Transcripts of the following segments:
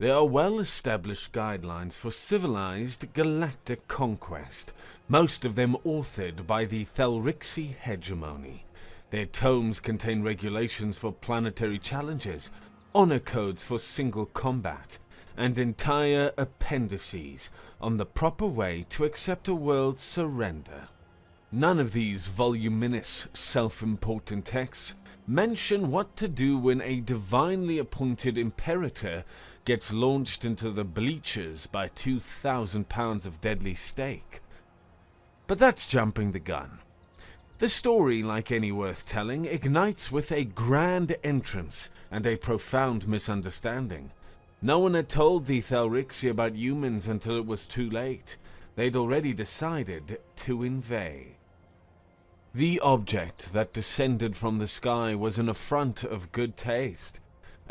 There are well-established guidelines for civilized galactic conquest, most of them authored by the Thelrixi hegemony. Their tomes contain regulations for planetary challenges, honor codes for single combat, and entire appendices on the proper way to accept a world's surrender. None of these voluminous, self-important texts mention what to do when a divinely appointed imperator gets launched into the bleachers by 2,000 pounds of deadly steak. But that's jumping the gun. The story, like any worth telling, ignites with a grand entrance and a profound misunderstanding. No one had told the Thelrixi about humans until it was too late. They'd already decided to invade. The object that descended from the sky was an affront of good taste.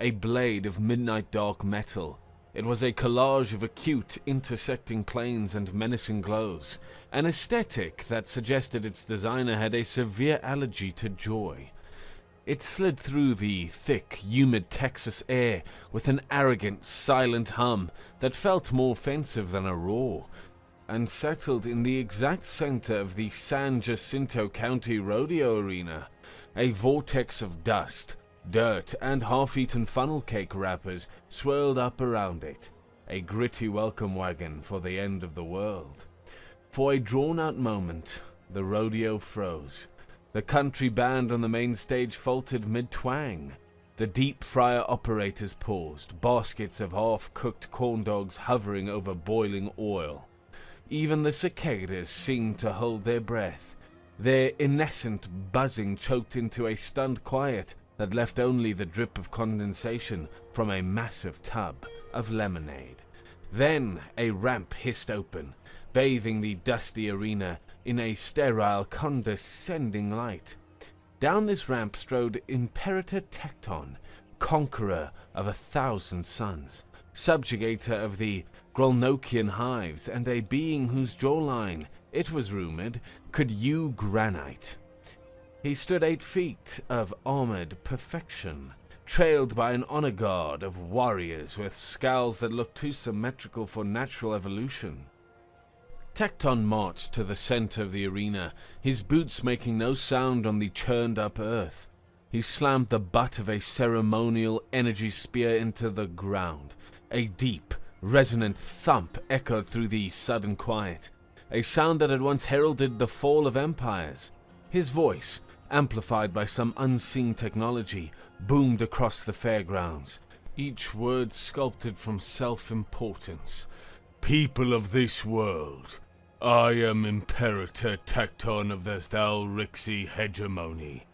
A blade of midnight dark metal. It was a collage of acute, intersecting planes and menacing glows. An aesthetic that suggested its designer had a severe allergy to joy. It slid through the thick, humid Texas air with an arrogant, silent hum that felt more offensive than a roar, and settled in the exact center of the San Jacinto County Rodeo Arena, a vortex of dust, dirt, and half-eaten funnel cake wrappers swirled up around it, a gritty welcome wagon for the end of the world. For a drawn-out moment, the rodeo froze. The country band on the main stage faltered mid-twang. The deep fryer operators paused, baskets of half-cooked corn dogs hovering over boiling oil. Even the cicadas seemed to hold their breath. Their innocent buzzing choked into a stunned quiet that left only the drip of condensation from a massive tub of lemonade. Then a ramp hissed open, bathing the dusty arena in a sterile, condescending light. Down this ramp strode Imperator Tecton, conqueror of 1,000 suns, subjugator of the Grolnokian hives, and a being whose jawline, it was rumored, could hew granite. He stood 8 feet of armored perfection, trailed by an honor guard of warriors with scowls that looked too symmetrical for natural evolution. Tecton marched to the center of the arena, his boots making no sound on the churned-up earth. He slammed the butt of a ceremonial energy spear into the ground. A deep, resonant thump echoed through the sudden quiet, a sound that had once heralded the fall of empires. His voice, amplified by some unseen technology, boomed across the fairgrounds, each word sculpted from self-importance. "People of this world, I am Imperator Tecton of the Thelrixi hegemony.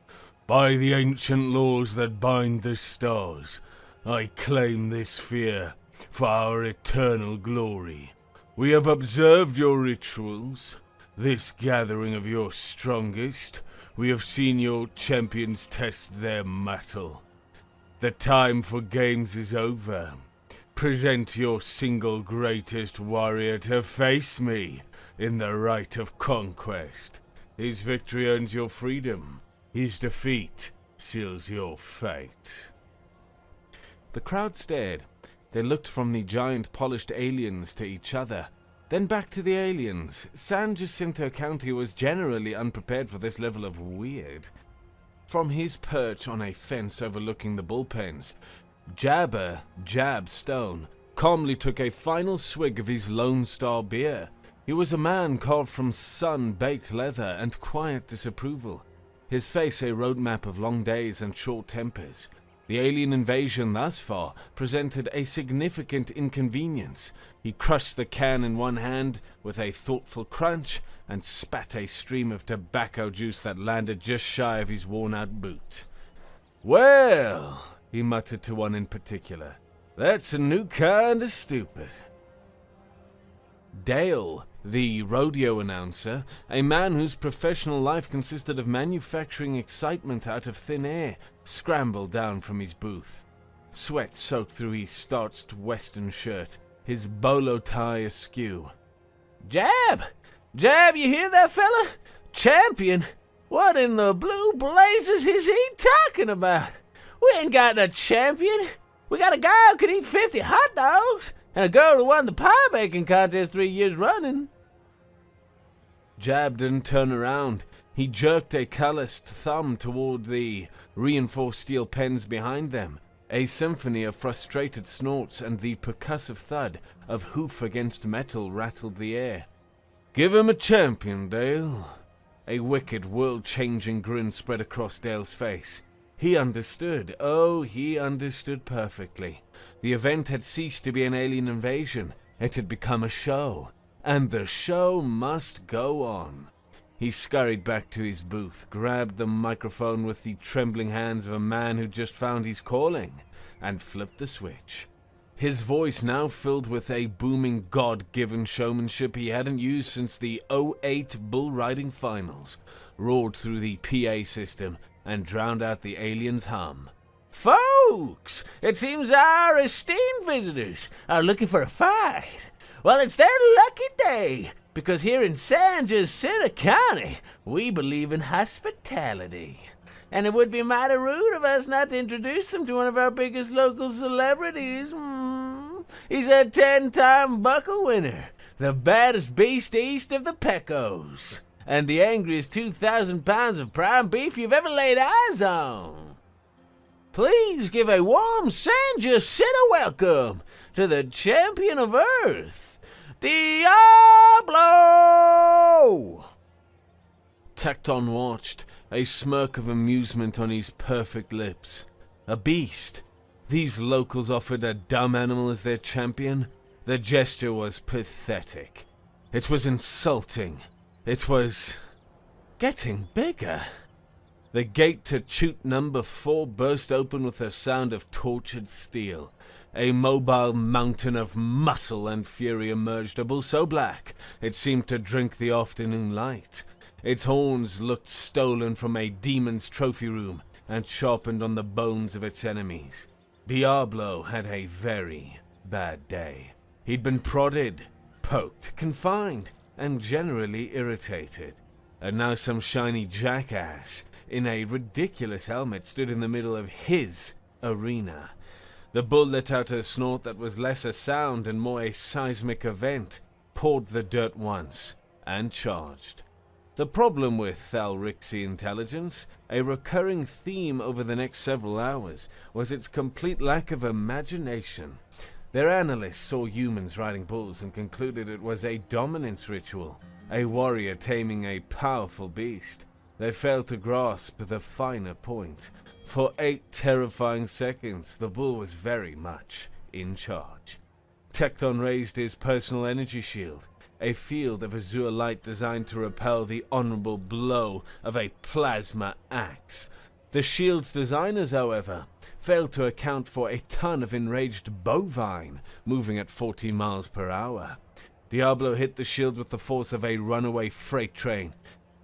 By the ancient laws that bind the stars, I claim this sphere for our eternal glory. We have observed your rituals, this gathering of your strongest. We have seen your champions test their mettle. The time for games is over. Present your single greatest warrior to face me in the rite of conquest. His victory earns your freedom. His defeat seals your fate." The crowd stared. They looked from the giant polished aliens to each other, then back to the aliens. San Jacinto County was generally unprepared for this level of weird. From his perch on a fence overlooking the bullpens, Jabber Jab Stone calmly took a final swig of his Lone Star beer. He was a man carved from sun-baked leather and quiet disapproval, his face a roadmap of long days and short tempers. The alien invasion thus far presented a significant inconvenience. He crushed the can in one hand with a thoughtful crunch and spat a stream of tobacco juice that landed just shy of his worn-out boot. "Well," he muttered to one in particular, "that's a new kind of stupid." Dale, the rodeo announcer, a man whose professional life consisted of manufacturing excitement out of thin air, scrambled down from his booth. Sweat soaked through his starched western shirt, his bolo tie askew. Jab, you hear that fella? Champion? What in the blue blazes is he talking about? We ain't got a champion. We got a guy who can eat 50 hot dogs, and a girl who won the pie making contest 3 years running. Jab didn't turn around. He jerked a calloused thumb toward the reinforced steel pens behind them. A symphony of frustrated snorts and the percussive thud of hoof against metal rattled the air. "Give him a champion, Dale." A wicked, world-changing grin spread across Dale's face. He understood. Oh, he understood perfectly. The event had ceased to be an alien invasion. It had become a show. And the show must go on. He scurried back to his booth, grabbed the microphone with the trembling hands of a man who just found his calling, and flipped the switch. His voice now filled with a booming God-given showmanship he hadn't used since the '08 bull riding finals, roared through the PA system and drowned out the alien's hum. "Folks, it seems our esteemed visitors are looking for a fight. Well, it's their lucky day, because here in San Jacinto County, we believe in hospitality. And it would be mighty rude of us not to introduce them to one of our biggest local celebrities. He's a 10-time buckle winner, the baddest beast east of the Pecos, and the angriest 2,000 pounds of prime beef you've ever laid eyes on. Please give a warm San Jacinto welcome to the champion of Earth, Diablo!" Tecton watched, a smirk of amusement on his perfect lips. A beast. These locals offered a dumb animal as their champion. The gesture was pathetic. It was insulting. It was getting bigger. The gate to chute number 4 burst open with a sound of tortured steel. A mobile mountain of muscle and fury emerged, a bull so black it seemed to drink the afternoon light. Its horns looked stolen from a demon's trophy room and sharpened on the bones of its enemies. Diablo had a very bad day. He'd been prodded, poked, confined, and generally irritated. And now some shiny jackass in a ridiculous helmet stood in the middle of his arena. The bull let out a snort that was less a sound and more a seismic event, pawed the dirt once, and charged. The problem with Thalrixi intelligence, a recurring theme over the next several hours, was its complete lack of imagination. Their analysts saw humans riding bulls and concluded it was a dominance ritual, a warrior taming a powerful beast. They failed to grasp the finer point. For 8 terrifying seconds, the bull was very much in charge. Tecton raised his personal energy shield, a field of azure light designed to repel the honorable blow of a plasma axe. The shield's designers, however, failed to account for a ton of enraged bovine moving at 40 miles per hour. Diablo hit the shield with the force of a runaway freight train.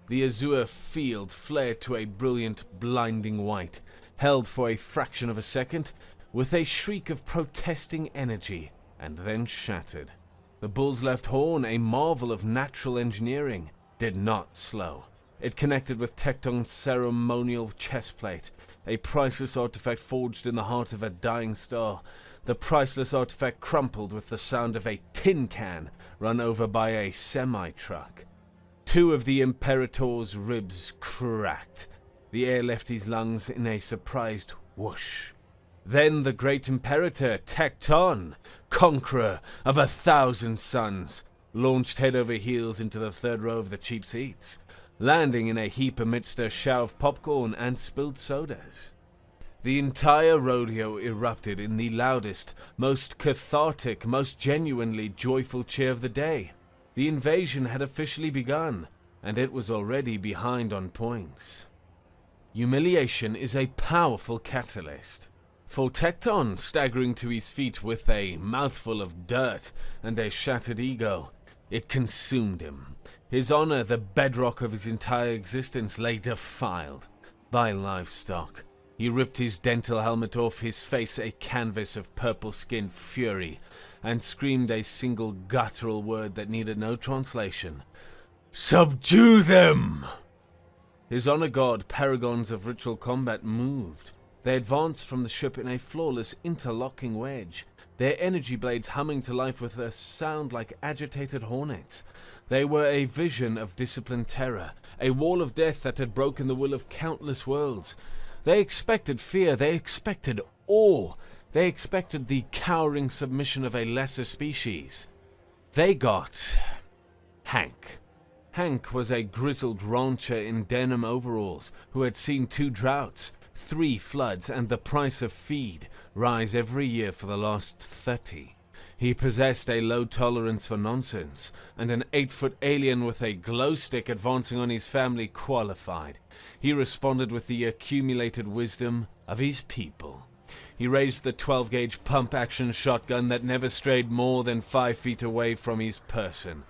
The azure field flared to a brilliant, blinding white, held for a fraction of a second, with a shriek of protesting energy, and then shattered. The bull's left horn, a marvel of natural engineering, did not slow. It connected with Tecton's ceremonial chestplate, a priceless artifact forged in the heart of a dying star. The priceless artifact crumpled with the sound of a tin can run over by a semi-truck. 2 of the Imperator's ribs cracked. The air left his lungs in a surprised whoosh. Then the great Imperator, Tecton, conqueror of 1,000 suns, launched head over heels into the third row of the cheap seats, landing in a heap amidst a shower of popcorn and spilled sodas. The entire rodeo erupted in the loudest, most cathartic, most genuinely joyful cheer of the day. The invasion had officially begun, and it was already behind on points. Humiliation is a powerful catalyst. For Tecton, staggering to his feet with a mouthful of dirt and a shattered ego, it consumed him. His honor, the bedrock of his entire existence, lay defiled by livestock. He ripped his dental helmet off, his face a canvas of purple-skinned fury, and screamed a single guttural word that needed no translation. "Subdue them!" His honor god, paragons of ritual combat, moved. They advanced from the ship in a flawless interlocking wedge, their energy blades humming to life with a sound like agitated hornets. They were a vision of disciplined terror, a wall of death that had broken the will of countless worlds. They expected fear, they expected awe, they expected the cowering submission of a lesser species. They got Hank. Hank was a grizzled rancher in denim overalls who had seen 2 droughts, 3 floods, and the price of feed rise every year for the last 30. He possessed a low tolerance for nonsense, and an 8-foot alien with a glow stick advancing on his family qualified. He responded with the accumulated wisdom of his people. He raised the 12-gauge pump-action shotgun that never strayed more than 5 feet away from his person.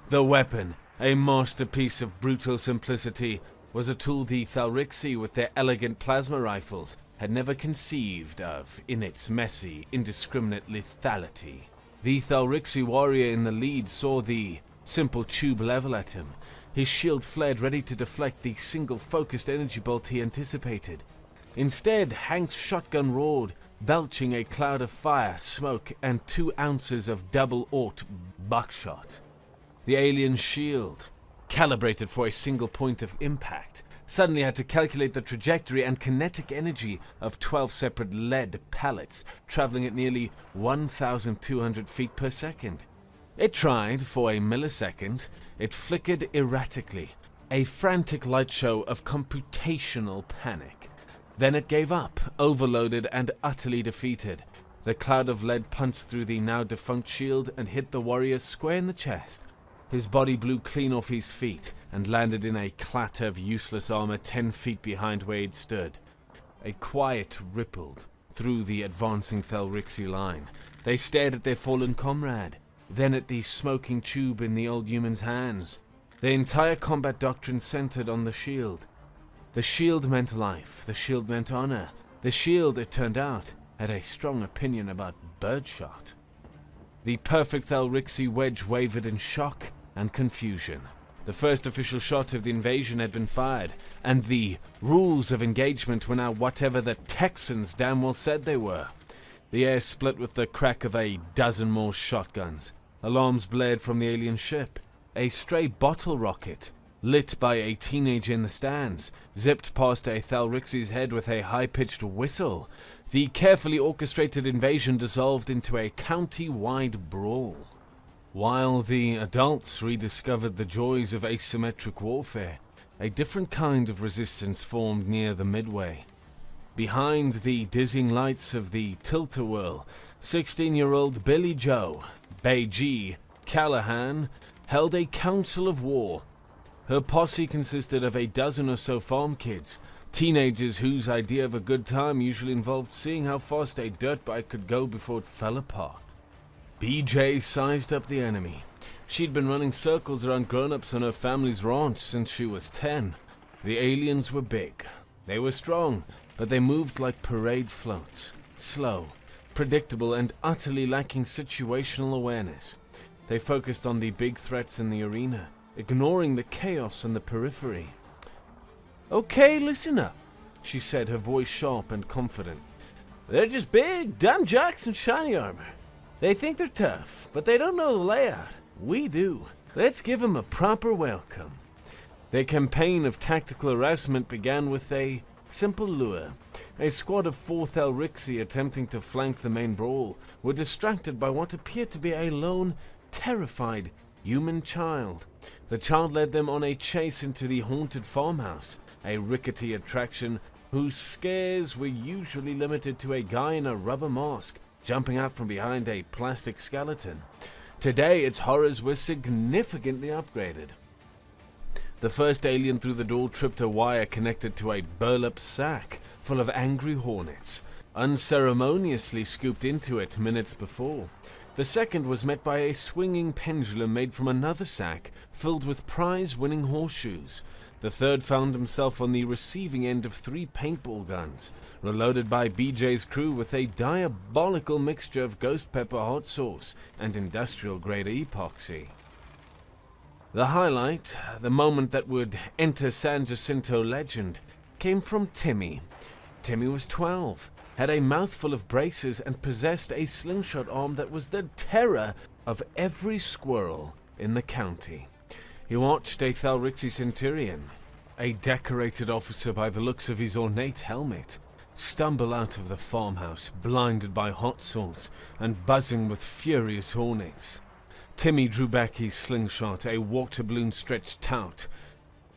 The weapon, a masterpiece of brutal simplicity, was a tool the Thalrixi with their elegant plasma rifles had never conceived of in its messy, indiscriminate lethality. The Thalrixi warrior in the lead saw the simple tube level at him. His shield flared, ready to deflect the single focused energy bolt he anticipated. Instead, Hank's shotgun roared, belching a cloud of fire, smoke, and 2 ounces of double-aught buckshot. The alien's shield, calibrated for a single point of impact, suddenly had to calculate the trajectory and kinetic energy of 12 separate lead pellets traveling at nearly 1,200 feet per second. It tried for a millisecond. It flickered erratically, a frantic light show of computational panic. Then it gave up, overloaded and utterly defeated. The cloud of lead punched through the now defunct shield and hit the warrior square in the chest. His body blew clean off his feet and landed in a clatter of useless armor 10 feet behind where he'd stood. A quiet rippled through the advancing Thalrixi line. They stared at their fallen comrade, then at the smoking tube in the old human's hands. Their entire combat doctrine centered on the shield. The shield meant life, the shield meant honor. The shield, it turned out, had a strong opinion about birdshot. The perfect Thalrixi wedge wavered in shock and confusion. The first official shot of the invasion had been fired, and the rules of engagement were now whatever the Texans damn well said they were. The air split with the crack of a dozen more shotguns. Alarms blared from the alien ship. A stray bottle rocket, lit by a teenager in the stands, zipped past a Thalrixi's head with a high-pitched whistle. The carefully orchestrated invasion dissolved into a county-wide brawl. While the adults rediscovered the joys of asymmetric warfare, a different kind of resistance formed near the midway. Behind the dizzying lights of the tilt-a-whirl, 16-year-old Billy Joe, Bay G, Callahan, held a council of war. Her posse consisted of a dozen or so farm kids, teenagers whose idea of a good time usually involved seeing how fast a dirt bike could go before it fell apart. BJ sized up the enemy. She'd been running circles around grown-ups on her family's ranch since she was 10. The aliens were big. They were strong, but they moved like parade floats, slow, predictable, and utterly lacking situational awareness. They focused on the big threats in the arena, ignoring the chaos on the periphery. "Okay, listen up," she said, her voice sharp and confident. "They're just big, dumb jocks in shiny armor. They think they're tough, but they don't know the layout. We do. Let's give them a proper welcome." Their campaign of tactical harassment began with a simple lure. A squad of 4 Thalrixi attempting to flank the main brawl were distracted by what appeared to be a lone, terrified human child. The child led them on a chase into the haunted farmhouse, a rickety attraction whose scares were usually limited to a guy in a rubber mask jumping out from behind a plastic skeleton. Today, its horrors were significantly upgraded. The first alien through the door tripped a wire connected to a burlap sack full of angry hornets, unceremoniously scooped into it minutes before. The second was met by a swinging pendulum made from another sack filled with prize-winning horseshoes. The third found himself on the receiving end of 3 paintball guns, reloaded by BJ's crew with a diabolical mixture of ghost pepper hot sauce and industrial-grade epoxy. The highlight, the moment that would enter San Jacinto legend, came from Timmy. Timmy was 12, had a mouthful of braces, and possessed a slingshot arm that was the terror of every squirrel in the county. He watched a Thelrixie centurion, a decorated officer by the looks of his ornate helmet, stumble out of the farmhouse, blinded by hot sauce and buzzing with furious hornets. Timmy drew back his slingshot, a water balloon stretched out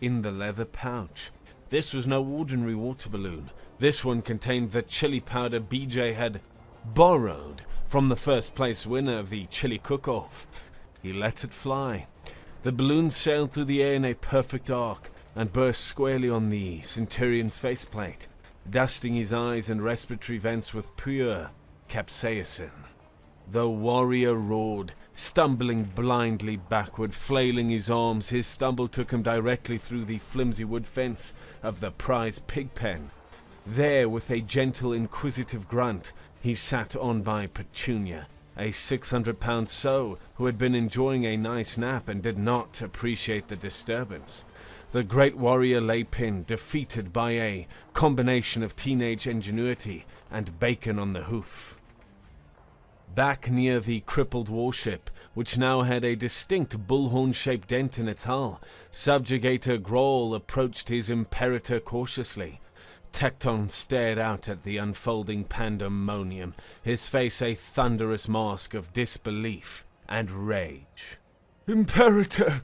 in the leather pouch. This was no ordinary water balloon. This one contained the chili powder BJ had borrowed from the first place winner of the chili cook-off. He let it fly. The balloon sailed through the air in a perfect arc and burst squarely on the centurion's faceplate, dusting his eyes and respiratory vents with pure capsaicin. The warrior roared, stumbling blindly backward, flailing his arms. His stumble took him directly through the flimsy wood fence of the prize pig pen. There, with a gentle, inquisitive grunt, he sat on by Petunia, a 600-pound sow who had been enjoying a nice nap and did not appreciate the disturbance. The great warrior lay pinned, defeated by a combination of teenage ingenuity and bacon on the hoof. Back near the crippled warship, which now had a distinct bullhorn-shaped dent in its hull, Subjugator Grawl approached his imperator cautiously. Tecton stared out at the unfolding pandemonium, his face a thunderous mask of disbelief and rage. "Imperator!"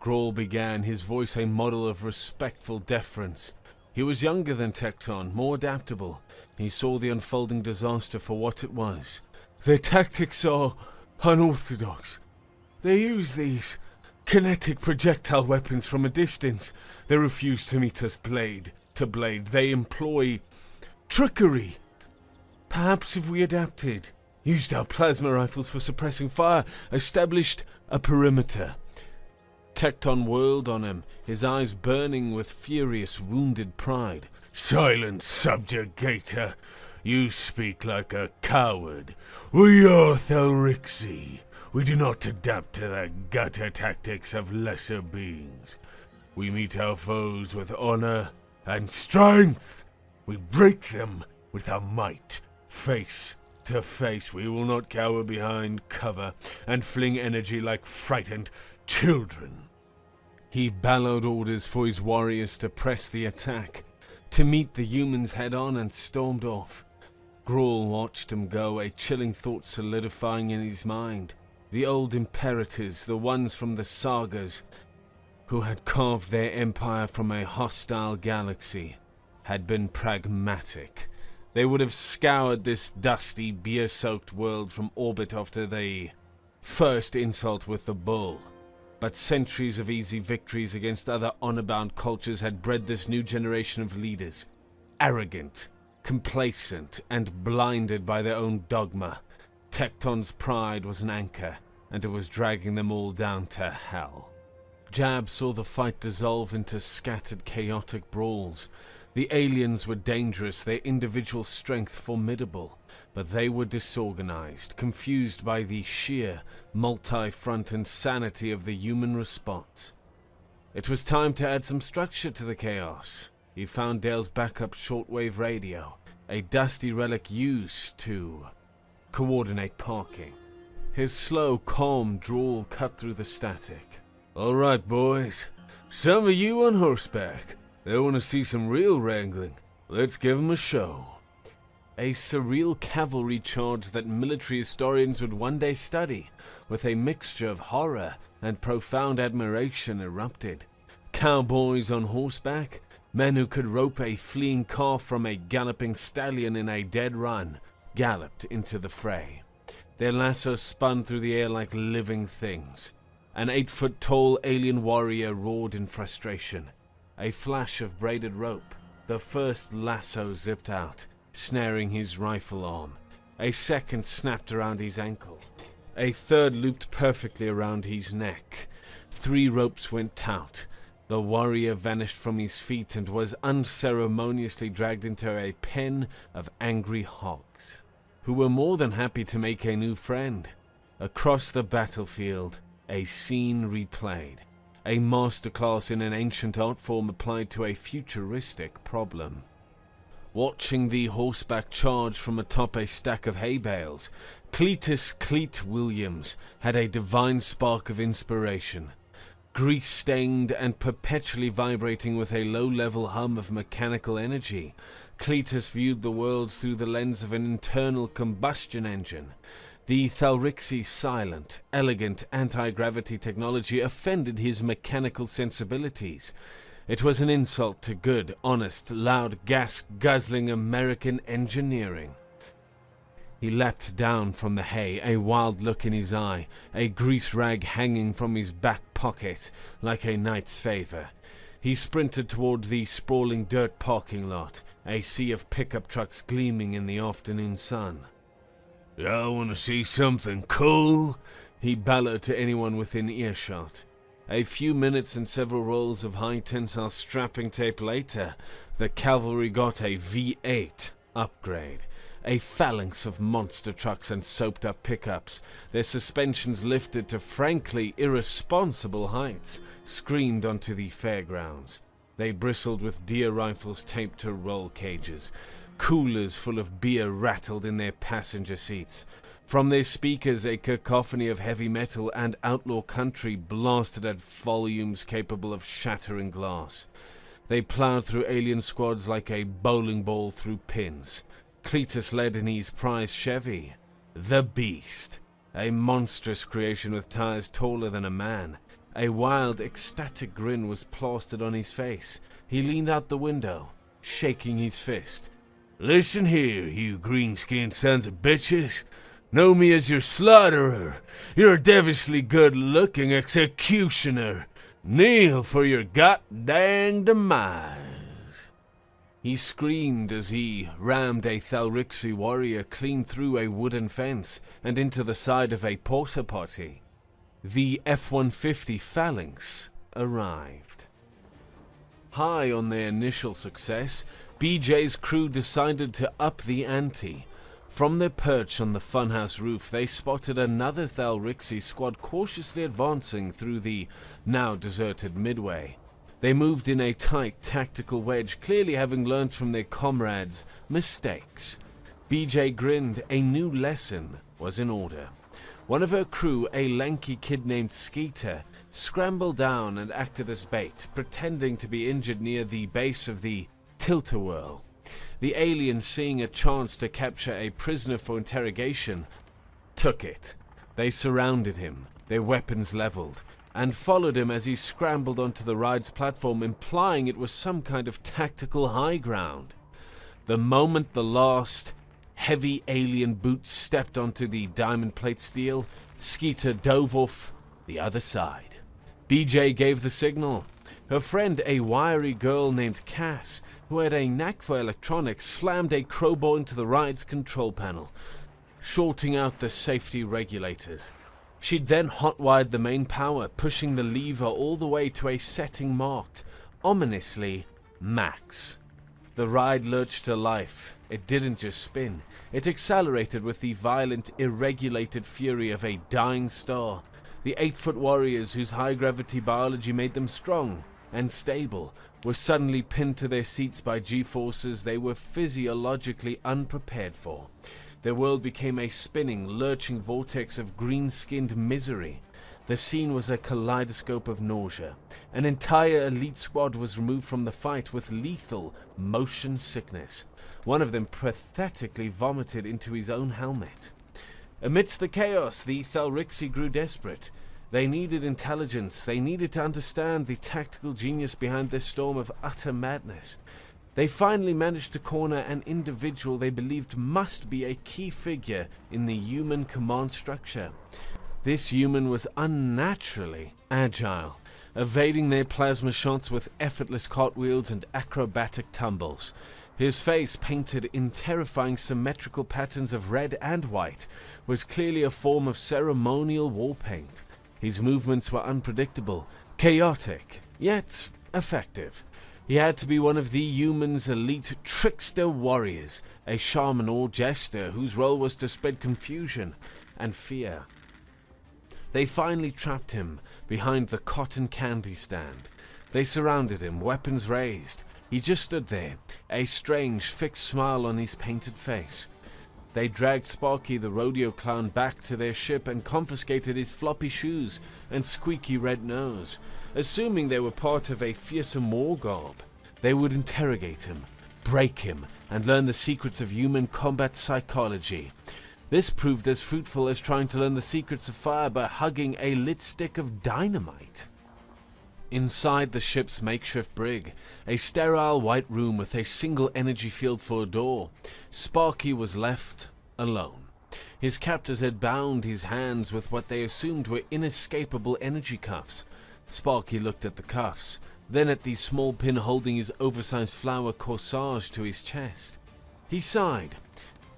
Grawl began, his voice a model of respectful deference. He was younger than Tecton, more adaptable. He saw the unfolding disaster for what it was. "Their tactics are unorthodox. They use these kinetic projectile weapons from a distance. They refuse to meet us blade to blade. They employ trickery. Perhaps if we adapted, used our plasma rifles for suppressing fire, established a perimeter." Tecton whirled on him, his eyes burning with furious, wounded pride. "Silence, subjugator! You speak like a coward. We are Thelrixie. We do not adapt to the gutter tactics of lesser beings. We meet our foes with honor and strength. We break them with our might, face to face. We will not cower behind cover and fling energy like frightened children." He bellowed orders for his warriors to press the attack, to meet the humans head-on, and stormed off. Grawl watched him go, a chilling thought solidifying in his mind. The old imperators, the ones from the sagas, who had carved their empire from a hostile galaxy, had been pragmatic. They would have scoured this dusty, beer-soaked world from orbit after the first insult with the bull. But centuries of easy victories against other honor-bound cultures had bred this new generation of leaders, arrogant, complacent, and blinded by their own dogma. Tecton's pride was an anchor, and it was dragging them all down to hell. Jab saw the fight dissolve into scattered, chaotic brawls. The aliens were dangerous, their individual strength formidable, but they were disorganized, confused by the sheer, multi-front insanity of the human response. It was time to add some structure to the chaos. He found Dale's backup shortwave radio, a dusty relic used to coordinate parking. His slow, calm drawl cut through the static. "All right, boys. Some of you on horseback. They want to see some real wrangling. Let's give 'em a show." A surreal cavalry charge that military historians would one day study, with a mixture of horror and profound admiration, erupted. Cowboys on horseback, men who could rope a fleeing calf from a galloping stallion in a dead run, galloped into the fray. Their lassos spun through the air like living things. An 8-foot-tall alien warrior roared in frustration. A flash of braided rope. The first lasso zipped out, snaring his rifle arm. A second snapped around his ankle. A third looped perfectly around his neck. 3 ropes went taut. The warrior vanished from his feet and was unceremoniously dragged into a pen of angry hogs, who were more than happy to make a new friend. Across the battlefield, a scene replayed. A masterclass in an ancient art form applied to a futuristic problem. Watching the horseback charge from atop a stack of hay bales, Cletus Cleet Williams had a divine spark of inspiration. Grease-stained and perpetually vibrating with a low-level hum of mechanical energy, Cletus viewed the world through the lens of an internal combustion engine. The Thalrixi's silent, elegant anti-gravity technology offended his mechanical sensibilities. It was an insult to good, honest, loud, gas-guzzling American engineering. He leapt down from the hay, a wild look in his eye, a grease rag hanging from his back pocket like a knight's favor. He sprinted toward the sprawling dirt parking lot, a sea of pickup trucks gleaming in the afternoon sun. "Y'all want to see something cool?" he bellowed to anyone within earshot. A few minutes and several rolls of high-tensile strapping tape later, the cavalry got a V8 upgrade. A phalanx of monster trucks and soaped-up pickups, their suspensions lifted to frankly irresponsible heights, screamed onto the fairgrounds. They bristled with deer rifles taped to roll cages. Coolers full of beer rattled in their passenger seats. From their speakers, a cacophony of heavy metal and outlaw country blasted at volumes capable of shattering glass. They plowed through alien squads like a bowling ball through pins. Cletus led in his prize Chevy, the Beast, a monstrous creation with tires taller than a man. A wild, ecstatic grin was plastered on his face. He leaned out the window, shaking his fist. "Listen here, you green-skinned sons of bitches. Know me as your slaughterer. You're a devilishly good-looking executioner. Kneel for your goddamn demise." He screamed as he rammed a Thalrixi warrior clean through a wooden fence and into the side of a porta potty. The F-150 Phalanx arrived. High on their initial success, BJ's crew decided to up the ante. From their perch on the funhouse roof, they spotted another Thalrixi squad cautiously advancing through the now deserted midway. They moved in a tight tactical wedge, clearly having learnt from their comrades' mistakes. BJ grinned. A new lesson was in order. One of her crew, a lanky kid named Skeeter, scrambled down and acted as bait, pretending to be injured near the base of the tilt-a-whirl. The alien, seeing a chance to capture a prisoner for interrogation, took it. They surrounded him, their weapons leveled, and followed him as he scrambled onto the ride's platform, implying it was some kind of tactical high ground. The moment the last heavy alien boots stepped onto the diamond plate steel, Skeeter dove off the other side. BJ gave the signal. Her friend, a wiry girl named Cass, who had a knack for electronics, slammed a crowbar into the ride's control panel, shorting out the safety regulators. She'd then hotwired the main power, pushing the lever all the way to a setting marked, ominously, max. The ride lurched to life. It didn't just spin. It accelerated with the violent, irregulated fury of a dying star. The 8-foot warriors, whose high-gravity biology made them strong and stable, were suddenly pinned to their seats by G-forces they were physiologically unprepared for. Their world became a spinning, lurching vortex of green-skinned misery. The scene was a kaleidoscope of nausea. An entire elite squad was removed from the fight with lethal motion sickness. One of them pathetically vomited into his own helmet. Amidst the chaos, the Thalrixi grew desperate. They needed intelligence. They needed to understand the tactical genius behind this storm of utter madness. They finally managed to corner an individual they believed must be a key figure in the human command structure. This human was unnaturally agile, evading their plasma shots with effortless cartwheels and acrobatic tumbles. His face, painted in terrifying symmetrical patterns of red and white, was clearly a form of ceremonial war paint. His movements were unpredictable, chaotic, yet effective. He had to be one of the human's elite trickster warriors, a shaman or jester whose role was to spread confusion and fear. They finally trapped him behind the cotton candy stand. They surrounded him, weapons raised. He just stood there, a strange, fixed smile on his painted face. They dragged Sparky the rodeo clown back to their ship and confiscated his floppy shoes and squeaky red nose. Assuming they were part of a fearsome war gob, they would interrogate him, break him, and learn the secrets of human combat psychology. This proved as fruitful as trying to learn the secrets of fire by hugging a lit stick of dynamite. Inside the ship's makeshift brig, a sterile white room with a single energy field for a door, Sparky was left alone. His captors had bound his hands with what they assumed were inescapable energy cuffs. Sparky looked at the cuffs, then at the small pin holding his oversized flower corsage to his chest. He sighed.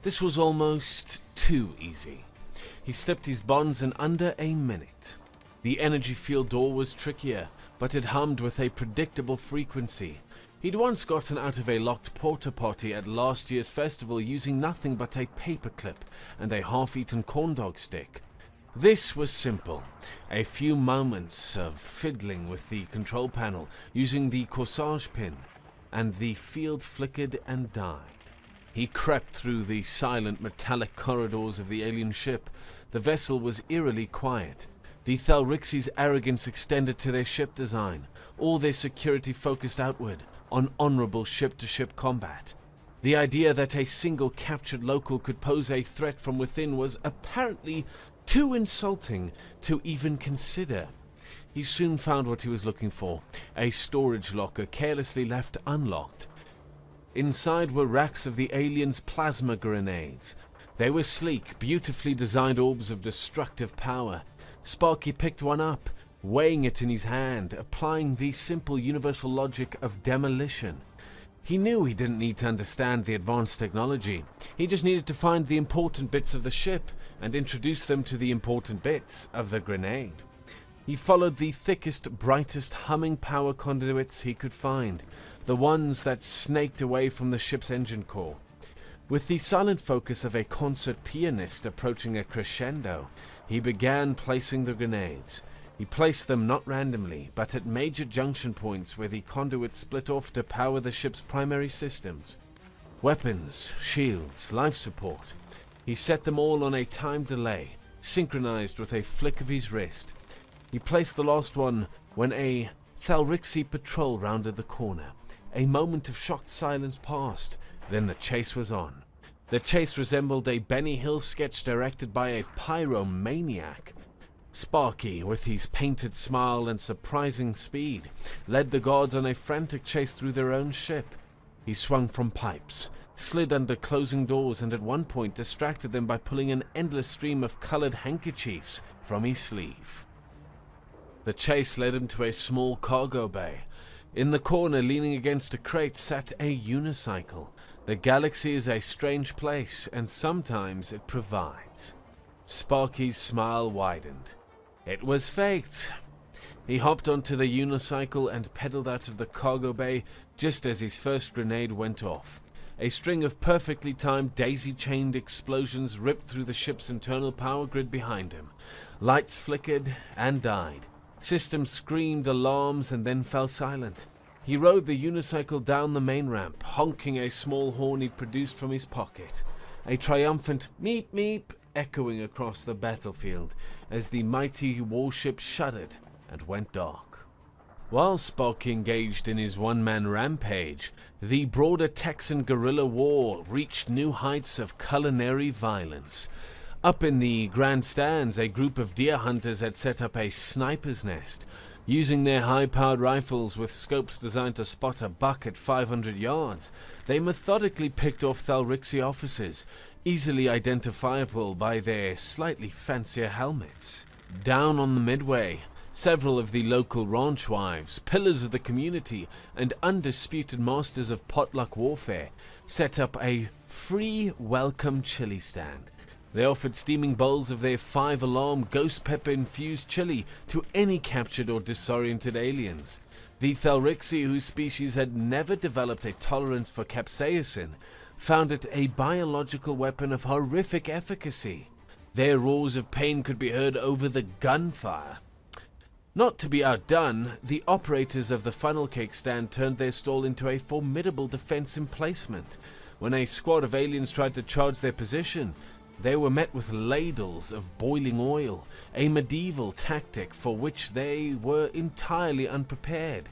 This was almost too easy. He slipped his bonds in under a minute. The energy field door was trickier, but it hummed with a predictable frequency. He'd once gotten out of a locked porta potty at last year's festival using nothing but a paperclip and a half-eaten corndog stick. This was simple. A few moments of fiddling with the control panel using the corsage pin, and the field flickered and died. He crept through the silent metallic corridors of the alien ship. The vessel was eerily quiet. The Thelrixi's arrogance extended to their ship design, all their security focused outward, on honorable ship-to-ship combat. The idea that a single captured local could pose a threat from within was apparently too insulting to even consider. He soon found what he was looking for, a storage locker carelessly left unlocked. Inside were racks of the aliens' plasma grenades. They were sleek, beautifully designed orbs of destructive power. Sparky picked one up, weighing it in his hand, applying the simple universal logic of demolition. He knew he didn't need to understand the advanced technology. He just needed to find the important bits of the ship and introduce them to the important bits of the grenade. He followed the thickest, brightest, humming power conduits he could find, the ones that snaked away from the ship's engine core. With the silent focus of a concert pianist approaching a crescendo, he began placing the grenades. He placed them not randomly, but at major junction points where the conduits split off to power the ship's primary systems. Weapons, shields, life support. He set them all on a time delay, synchronized with a flick of his wrist. He placed the last one when a Thelrixi patrol rounded the corner. A moment of shocked silence passed, then the chase was on. The chase resembled a Benny Hill sketch directed by a pyromaniac. Sparky, with his painted smile and surprising speed, led the guards on a frantic chase through their own ship. He swung from pipes, slid under closing doors, and at one point distracted them by pulling an endless stream of colored handkerchiefs from his sleeve. The chase led him to a small cargo bay. In the corner, leaning against a crate, sat a unicycle. The galaxy is a strange place, and sometimes it provides. Sparky's smile widened. It was fate. He hopped onto the unicycle and pedaled out of the cargo bay just as his first grenade went off. A string of perfectly timed daisy-chained explosions ripped through the ship's internal power grid behind him. Lights flickered and died. Systems screamed alarms and then fell silent. He rode the unicycle down the main ramp, honking a small horn he'd produced from his pocket. A triumphant meep meep echoing across the battlefield as the mighty warship shuddered and went dark. While Spock engaged in his one-man rampage, the broader Texan guerrilla war reached new heights of culinary violence. Up in the grandstands, a group of deer hunters had set up a sniper's nest. Using their high-powered rifles with scopes designed to spot a buck at 500 yards, they methodically picked off Thelrixi officers, easily identifiable by their slightly fancier helmets. Down on the midway, several of the local ranch wives, pillars of the community, and undisputed masters of potluck warfare, set up a free welcome chili stand. They offered steaming bowls of their 5-alarm ghost pepper-infused chili to any captured or disoriented aliens. The Thelrixi, whose species had never developed a tolerance for capsaicin, found it a biological weapon of horrific efficacy. Their roars of pain could be heard over the gunfire. Not to be outdone, the operators of the funnel cake stand turned their stall into a formidable defense emplacement. When a squad of aliens tried to charge their position, they were met with ladles of boiling oil, a medieval tactic for which they were entirely unprepared.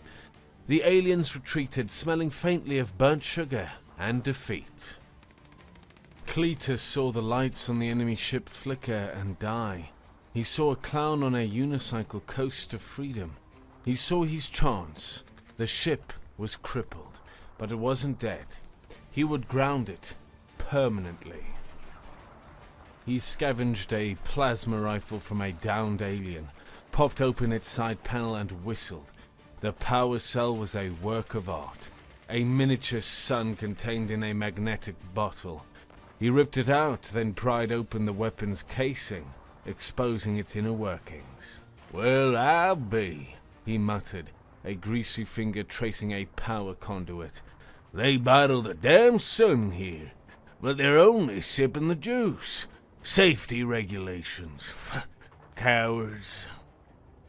The aliens retreated, smelling faintly of burnt sugar and defeat. Cletus saw the lights on the enemy ship flicker and die. He saw a clown on a unicycle coast to freedom. He saw his chance. The ship was crippled, but it wasn't dead. He would ground it permanently. He scavenged a plasma rifle from a downed alien, popped open its side panel and whistled. The power cell was a work of art, a miniature sun contained in a magnetic bottle. He ripped it out, then pried open the weapon's casing, exposing its inner workings. "Well, I'll be," he muttered, a greasy finger tracing a power conduit. "They bottle the damn sun here, but they're only sipping the juice. Safety regulations. Cowards."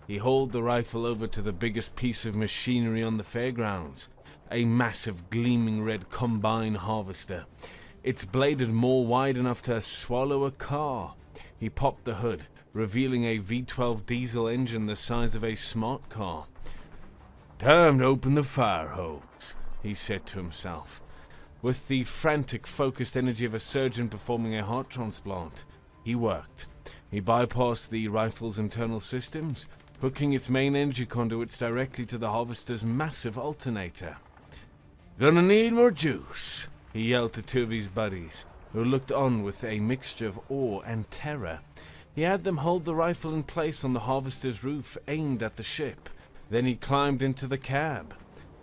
He hauled the rifle over to the biggest piece of machinery on the fairgrounds, a massive gleaming red combine harvester. Its bladed more wide enough to swallow a car. He popped the hood, revealing a V12 diesel engine the size of a smart car. "Time to open the fire hose," he said to himself. With the frantic, focused energy of a surgeon performing a heart transplant, he worked. He bypassed the rifle's internal systems, hooking its main energy conduits directly to the harvester's massive alternator. "Gonna need more juice," he yelled to two of his buddies, who looked on with a mixture of awe and terror. He had them hold the rifle in place on the harvester's roof, aimed at the ship. Then he climbed into the cab.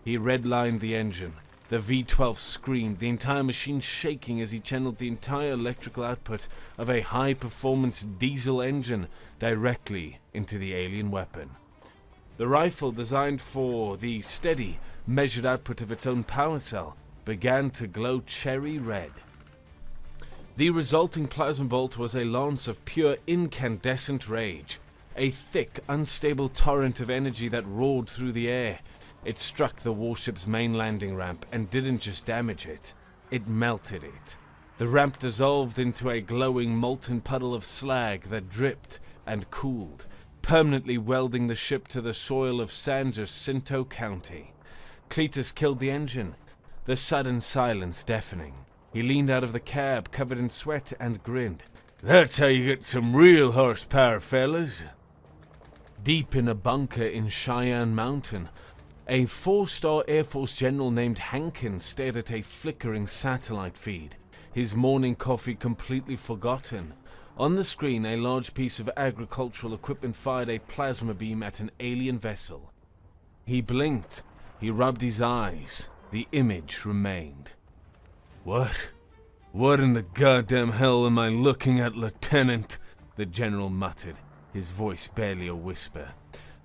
He redlined the engine. The V12 screamed, the entire machine shaking as he channeled the entire electrical output of a high-performance diesel engine directly into the alien weapon. The rifle, designed for the steady, measured output of its own power cell, began to glow cherry red. The resulting plasma bolt was a lance of pure incandescent rage, a thick, unstable torrent of energy that roared through the air. It struck the warship's main landing ramp and didn't just damage it, it melted it. The ramp dissolved into a glowing molten puddle of slag that dripped and cooled, permanently welding the ship to the soil of San Jacinto County. Cletus killed the engine, the sudden silence deafening. He leaned out of the cab, covered in sweat, and grinned. "That's how you get some real horsepower, fellas." Deep in a bunker in Cheyenne Mountain, a 4-star Air Force general named Hankin stared at a flickering satellite feed, his morning coffee completely forgotten. On the screen, a large piece of agricultural equipment fired a plasma beam at an alien vessel. He blinked. He rubbed his eyes. The image remained. What in the goddamn hell am I looking at, Lieutenant?" the general muttered, his voice barely a whisper.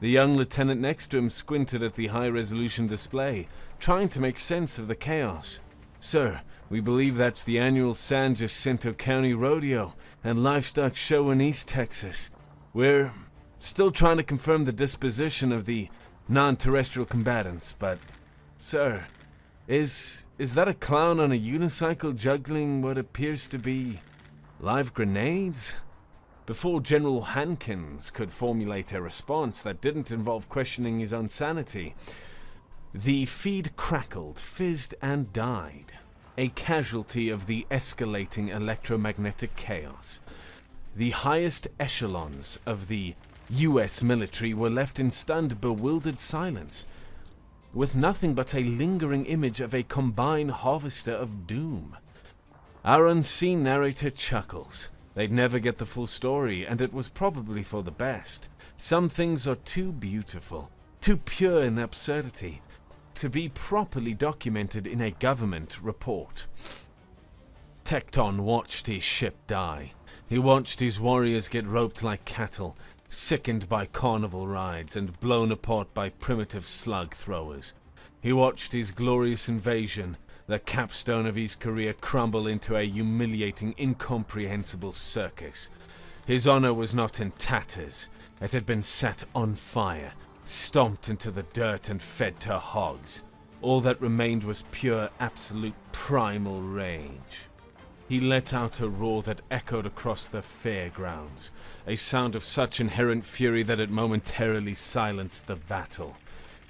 The young lieutenant next to him squinted at the high-resolution display, trying to make sense of the chaos. "Sir, we believe that's the annual San Jacinto County Rodeo and Livestock Show in East Texas. We're still trying to confirm the disposition of the non-terrestrial combatants, but, sir, is that a clown on a unicycle juggling what appears to be live grenades?" Before General Hankins could formulate a response that didn't involve questioning his own sanity, the feed crackled, fizzed, and died, a casualty of the escalating electromagnetic chaos. The highest echelons of the U.S. military were left in stunned, bewildered silence, with nothing but a lingering image of a combined harvester of doom. Our unseen narrator chuckles. They'd never get the full story, and it was probably for the best. Some things are too beautiful, too pure in absurdity, to be properly documented in a government report. Tecton watched his ship die. He watched his warriors get roped like cattle, sickened by carnival rides and blown apart by primitive slug throwers. He watched his glorious invasion, the capstone of his career, crumble into a humiliating, incomprehensible circus. His honor was not in tatters. It had been set on fire, stomped into the dirt and fed to hogs. All that remained was pure, absolute, primal rage. He let out a roar that echoed across the fairgrounds, a sound of such inherent fury that it momentarily silenced the battle.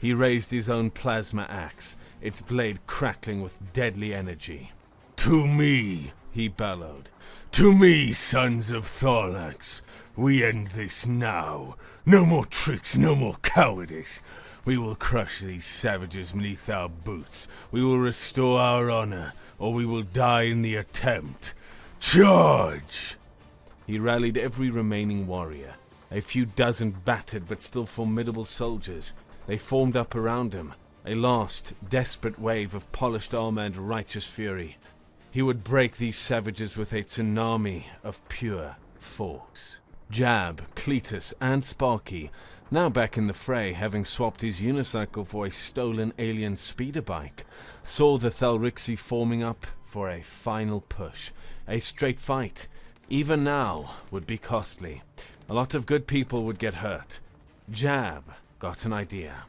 He raised his own plasma axe, its blade crackling with deadly energy. "To me," he bellowed. "To me, sons of Thorlax. We end this now. No more tricks, no more cowardice. We will crush these savages beneath our boots. We will restore our honor, or we will die in the attempt. Charge!" He rallied every remaining warrior, a few dozen battered but still formidable soldiers. They formed up around him, a last, desperate wave of polished armor and righteous fury. He would break these savages with a tsunami of pure force. Jab, Cletus, and Sparky, now back in the fray, having swapped his unicycle for a stolen alien speeder bike, saw the Thelrixi forming up for a final push. A straight fight, even now, would be costly. A lot of good people would get hurt. Jab got an idea.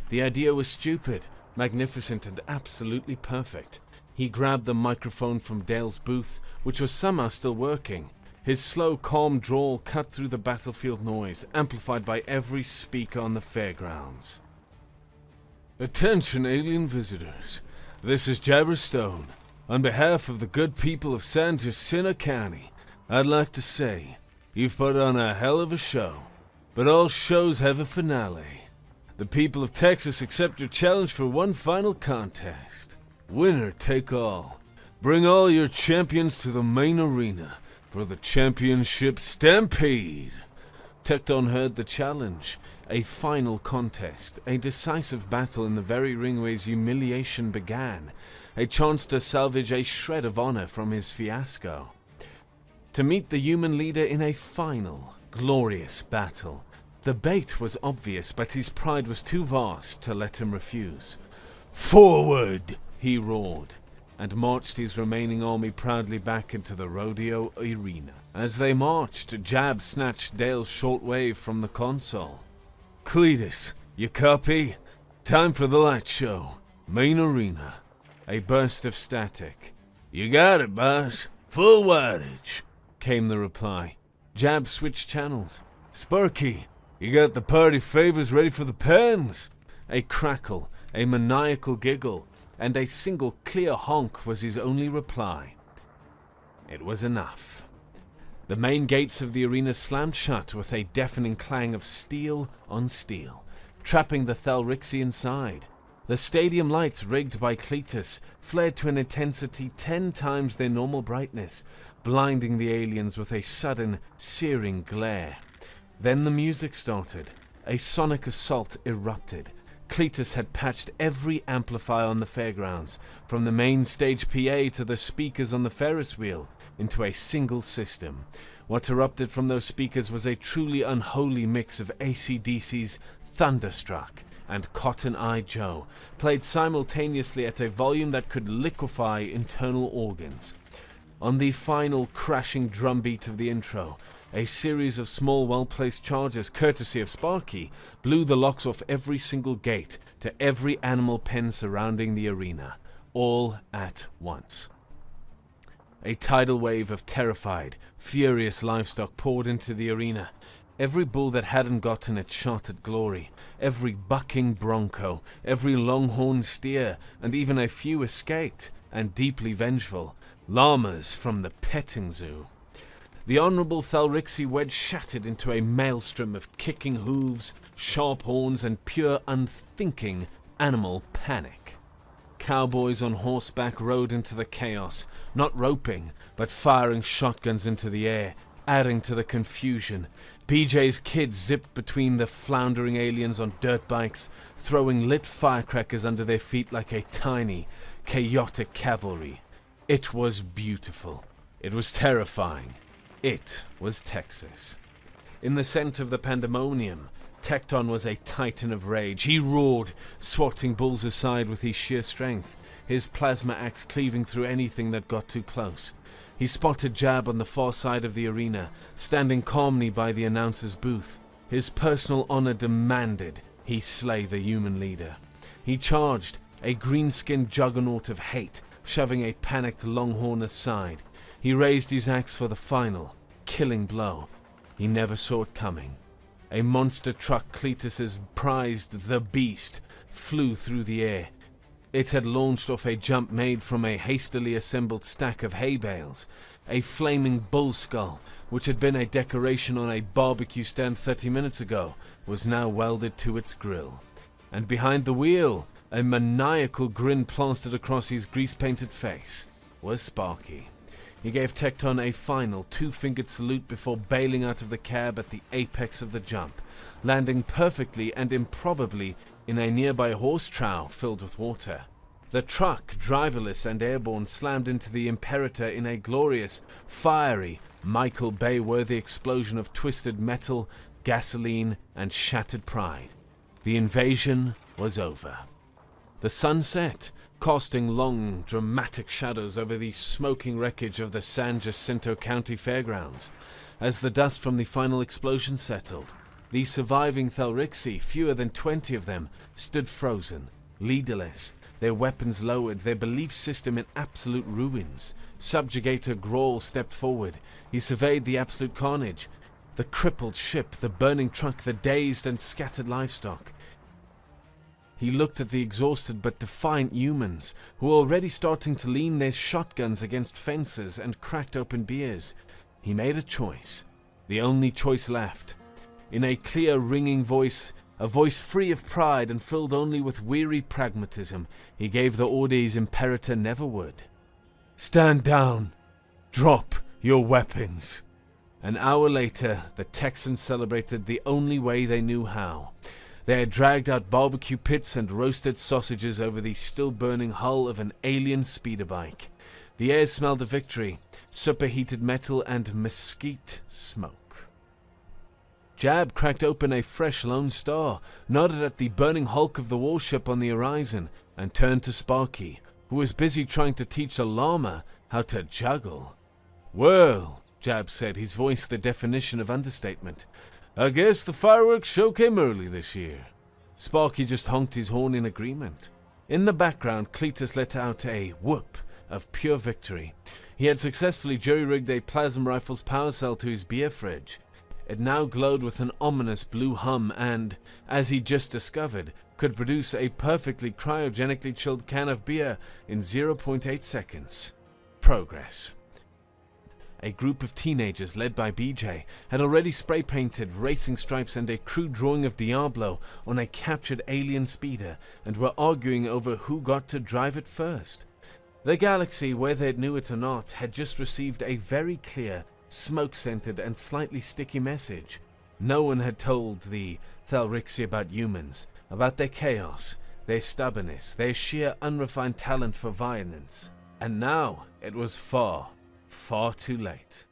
The idea was stupid, magnificent, and absolutely perfect. He grabbed the microphone from Dale's booth, which was somehow still working. His slow, calm drawl cut through the battlefield noise, amplified by every speaker on the fairgrounds. "Attention, alien visitors. This is Jabberstone. On behalf of the good people of San Jacinto County, I'd like to say, you've put on a hell of a show, but all shows have a finale. The people of Texas accept your challenge for one final contest. Winner take all. Bring all your champions to the main arena for the championship stampede." Tecton heard the challenge. A final contest, a decisive battle in the very ring where his humiliation began, a chance to salvage a shred of honor from his fiasco. To meet the human leader in a final, glorious battle. The bait was obvious, but his pride was too vast to let him refuse. "Forward!" he roared, and marched his remaining army proudly back into the rodeo arena. As they marched, Jab snatched Dale's shortwave from the console. "Cletus, you copy? Time for the light show. Main arena." A burst of static. "You got it, boss. Full wattage," came the reply. Jab switched channels. "Sparky, you got the party favors ready for the pens?" A crackle, a maniacal giggle, and a single clear honk was his only reply. It was enough. The main gates of the arena slammed shut with a deafening clang of steel on steel, trapping the Thelrixi inside. The stadium lights, rigged by Cletus, flared to an intensity 10 times their normal brightness, blinding the aliens with a sudden, searing glare. Then the music started. A sonic assault erupted. Cletus had patched every amplifier on the fairgrounds, from the main stage PA to the speakers on the Ferris wheel, into a single system. What erupted from those speakers was a truly unholy mix of AC/DC's Thunderstruck and Cotton Eye Joe, played simultaneously at a volume that could liquefy internal organs. On the final crashing drumbeat of the intro, a series of small, well-placed charges, courtesy of Sparky, blew the locks off every single gate to every animal pen surrounding the arena, all at once. A tidal wave of terrified, furious livestock poured into the arena. Every bull that hadn't gotten its shot at glory, every bucking bronco, every longhorn steer, and even a few escaped, and deeply vengeful, llamas from the petting zoo. The honorable Thelrixi wedge shattered into a maelstrom of kicking hooves, sharp horns, and pure unthinking animal panic. Cowboys on horseback rode into the chaos, not roping, but firing shotguns into the air, adding to the confusion. BJ's kids zipped between the floundering aliens on dirt bikes, throwing lit firecrackers under their feet like a tiny, chaotic cavalry. It was beautiful. It was terrifying. It was Texas. In the center of the pandemonium, Tecton was a titan of rage. He roared, swatting bulls aside with his sheer strength, his plasma axe cleaving through anything that got too close. He spotted Jab on the far side of the arena, standing calmly by the announcer's booth. His personal honor demanded he slay the human leader. He charged, a green-skinned juggernaut of hate, shoving a panicked Longhorn aside. He raised his axe for the final, killing blow. He never saw it coming. A monster truck Cletus's prized The Beast flew through the air. It had launched off a jump made from a hastily assembled stack of hay bales. A flaming bull skull, which had been a decoration on a barbecue stand 30 minutes ago, was now welded to its grill. And behind the wheel, a maniacal grin plastered across his grease-painted face, was Sparky. He gave Tecton a final two-fingered salute before bailing out of the cab at the apex of the jump, landing perfectly and improbably in a nearby horse trough filled with water. The truck, driverless and airborne, slammed into the Imperator in a glorious, fiery, Michael Bay-worthy explosion of twisted metal, gasoline, and shattered pride. The invasion was over. The sun set, casting long, dramatic shadows over the smoking wreckage of the San Jacinto County Fairgrounds. As the dust from the final explosion settled, the surviving Thelrixi, fewer than 20 of them, stood frozen, leaderless, their weapons lowered, their belief system in absolute ruins. Subjugator Grawl stepped forward. He surveyed the absolute carnage, the crippled ship, the burning truck, the dazed and scattered livestock. He looked at the exhausted but defiant humans, who were already starting to lean their shotguns against fences and cracked open beers. He made a choice, the only choice left. In a clear, ringing voice, a voice free of pride and filled only with weary pragmatism, he gave the order his Imperator never would. "Stand down! Drop your weapons!" An hour later, the Texans celebrated the only way they knew how. They had dragged out barbecue pits and roasted sausages over the still-burning hull of an alien speeder bike. The air smelled of victory, superheated metal, and mesquite smoke. Jab cracked open a fresh Lone Star, nodded at the burning hulk of the warship on the horizon, and turned to Sparky, who was busy trying to teach a llama how to juggle. "Well," Jab said, his voice the definition of understatement, "I guess the fireworks show came early this year." Sparky just honked his horn in agreement. In the background, Cletus let out a whoop of pure victory. He had successfully jury-rigged a plasma rifle's power cell to his beer fridge. It now glowed with an ominous blue hum and, as he just discovered, could produce a perfectly cryogenically chilled can of beer in 0.8 seconds. Progress. A group of teenagers led by BJ had already spray-painted racing stripes and a crude drawing of Diablo on a captured alien speeder and were arguing over who got to drive it first. The galaxy, whether it knew it or not, had just received a very clear, smoke-scented and slightly sticky message. No one had told the Thelrixi about humans, about their chaos, their stubbornness, their sheer unrefined talent for violence. And now it was far, far too late.